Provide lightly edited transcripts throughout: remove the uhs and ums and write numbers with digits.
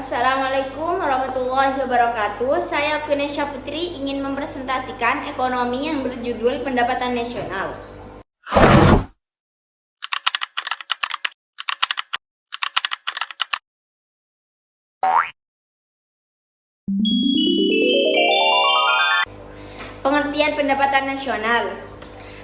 Assalamualaikum warahmatullahi wabarakatuh. Saya Kunesha Putri ingin mempresentasikan ekonomi yang berjudul pendapatan nasional. Pengertian pendapatan nasional.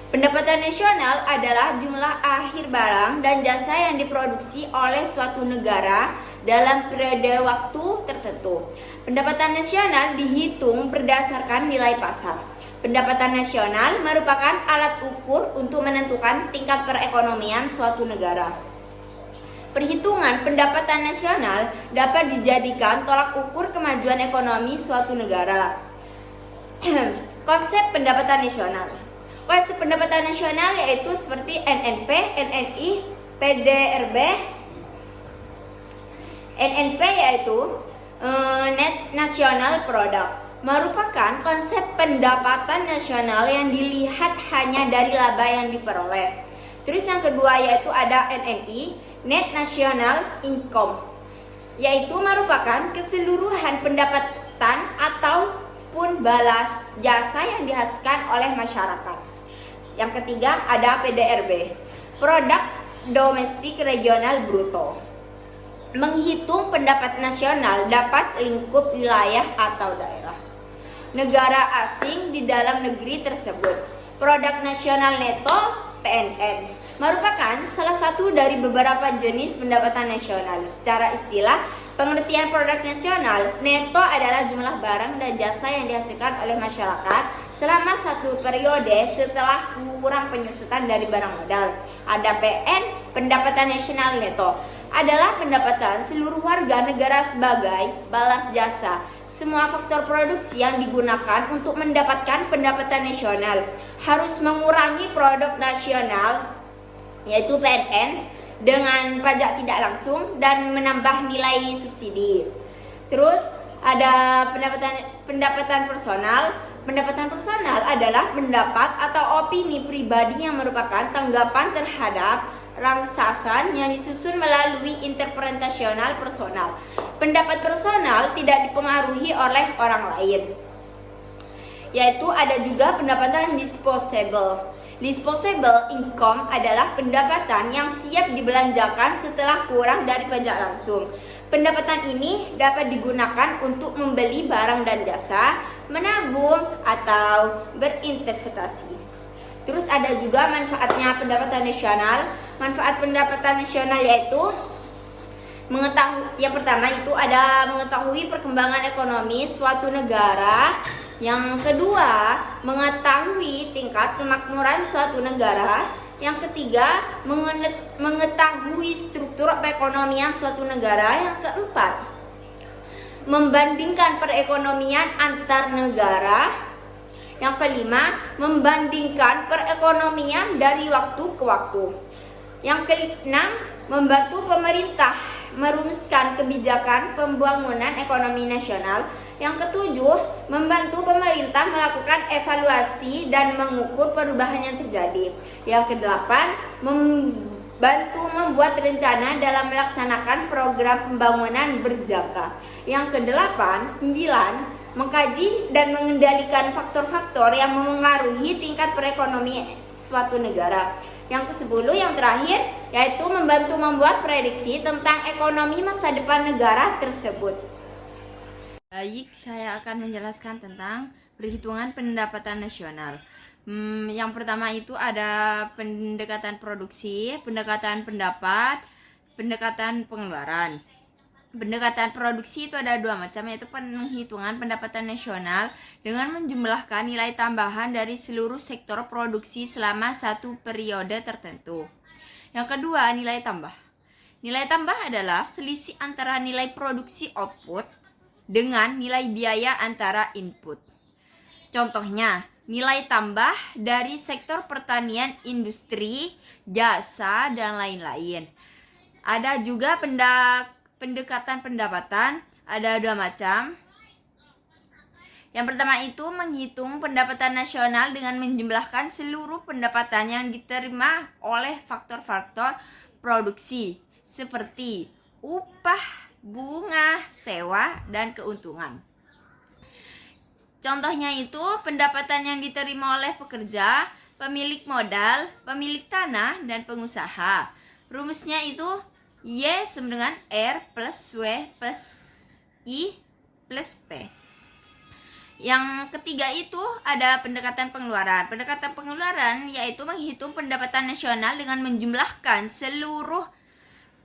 Pendapatan nasional adalah jumlah akhir barang dan jasa yang diproduksi oleh suatu negara dalam periode waktu tertentu. Pendapatan nasional dihitung berdasarkan nilai pasar. Pendapatan nasional merupakan alat ukur untuk menentukan tingkat perekonomian suatu negara. Perhitungan pendapatan nasional dapat dijadikan tolak ukur kemajuan ekonomi suatu negara. Konsep pendapatan nasional. Konsep pendapatan nasional yaitu seperti NNP, NNI, PDRB. NNP yaitu Net National Product, merupakan konsep pendapatan nasional yang dilihat hanya dari laba yang diperoleh. Terus yang kedua yaitu ada NNI, Net National Income, yaitu merupakan keseluruhan pendapatan ataupun balas jasa yang dihasilkan oleh masyarakat. Yang ketiga ada PDRB, Produk Domestik Regional Bruto, menghitung pendapat nasional dapat lingkup wilayah atau daerah negara asing di dalam negeri tersebut. Produk nasional neto PNN merupakan salah satu dari beberapa jenis pendapatan nasional. Secara istilah, pengertian produk nasional neto adalah jumlah barang dan jasa yang dihasilkan oleh masyarakat selama satu periode setelah kurang penyusutan dari barang modal. Ada PN, pendapatan nasional neto, adalah pendapatan seluruh warga negara sebagai balas jasa semua faktor produksi yang digunakan untuk mendapatkan pendapatan nasional harus mengurangi produk nasional yaitu PNN dengan pajak tidak langsung dan menambah nilai subsidi. Terus ada pendapatan personal. Pendapatan personal adalah pendapat atau opini pribadi yang merupakan tanggapan terhadap rangsasan yang disusun melalui interpretasional personal. Pendapat personal tidak dipengaruhi oleh orang lain. Yaitu ada juga pendapatan disposable. Disposable income adalah pendapatan yang siap dibelanjakan setelah kurang dari pajak langsung. Pendapatan ini dapat digunakan untuk membeli barang dan jasa, menabung, atau berinvestasi. Terus ada juga manfaatnya pendapatan nasional. Manfaat pendapatan nasional yaitu yang pertama itu ada mengetahui perkembangan ekonomi suatu negara. Yang kedua, mengetahui tingkat kemakmuran suatu negara. Yang ketiga, mengetahui struktur perekonomian suatu negara. Yang keempat, membandingkan perekonomian antar negara. Yang kelima, membandingkan perekonomian dari waktu ke waktu. Yang keenam, membantu pemerintah merumuskan kebijakan pembangunan ekonomi nasional. Yang ketujuh, membantu pemerintah melakukan evaluasi dan mengukur perubahan yang terjadi. Yang kedelapan, membantu membuat rencana dalam melaksanakan program pembangunan berjangka. Yang kedelapan, sembilan, mengkaji dan mengendalikan faktor-faktor yang memengaruhi tingkat perekonomian suatu negara. Yang ke-10 yang terakhir yaitu membantu membuat prediksi tentang ekonomi masa depan negara tersebut. Baik, saya akan menjelaskan tentang perhitungan pendapatan nasional. Yang pertama itu ada pendekatan produksi, pendekatan pendapat, pendekatan pengeluaran. Pendekatan produksi itu ada dua macam, yaitu penghitungan pendapatan nasional dengan menjumlahkan nilai tambahan dari seluruh sektor produksi selama satu periode tertentu. Yang kedua, nilai tambah. Nilai tambah adalah selisih antara nilai produksi output dengan nilai biaya antara input. Contohnya, nilai tambah dari sektor pertanian, industri, jasa, dan lain-lain. Ada juga pendekatan pendapatan, ada dua macam. Yang pertama itu menghitung pendapatan nasional dengan menjumlahkan seluruh pendapatan yang diterima oleh faktor-faktor produksi seperti upah, bunga, sewa, dan keuntungan. Contohnya itu pendapatan yang diterima oleh pekerja, pemilik modal, pemilik tanah, dan pengusaha. Rumusnya itu Y sama dengan R plus W plus I plus P. Yang ketiga itu ada pendekatan pengeluaran. Pendekatan pengeluaran yaitu menghitung pendapatan nasional dengan menjumlahkan seluruh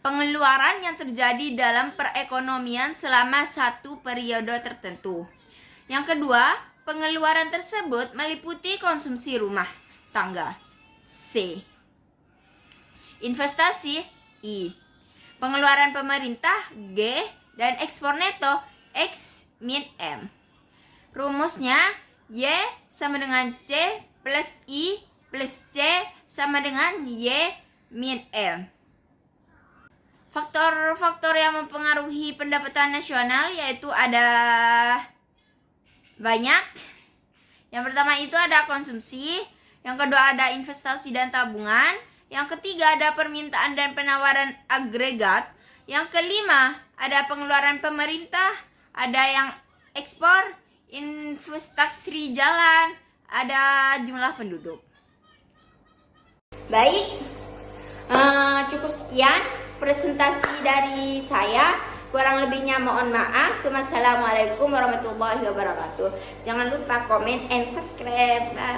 pengeluaran yang terjadi dalam perekonomian selama satu periode tertentu. Yang kedua, pengeluaran tersebut meliputi konsumsi rumah tangga C, investasi I, pengeluaran pemerintah G, dan ekspor neto X min M. Rumusnya Y sama dengan C plus I plus C sama dengan Y min M. Faktor-faktor yang mempengaruhi pendapatan nasional yaitu ada banyak. Yang pertama itu ada konsumsi, yang kedua ada investasi dan tabungan, yang ketiga ada permintaan dan penawaran agregat, yang kelima ada pengeluaran pemerintah, ada yang ekspor, infrastruktur jalan, ada jumlah penduduk. Baik, cukup sekian presentasi dari saya. Kurang lebihnya mohon maaf. Wassalamualaikum warahmatullahi wabarakatuh. Jangan lupa komen and subscribe. Bye.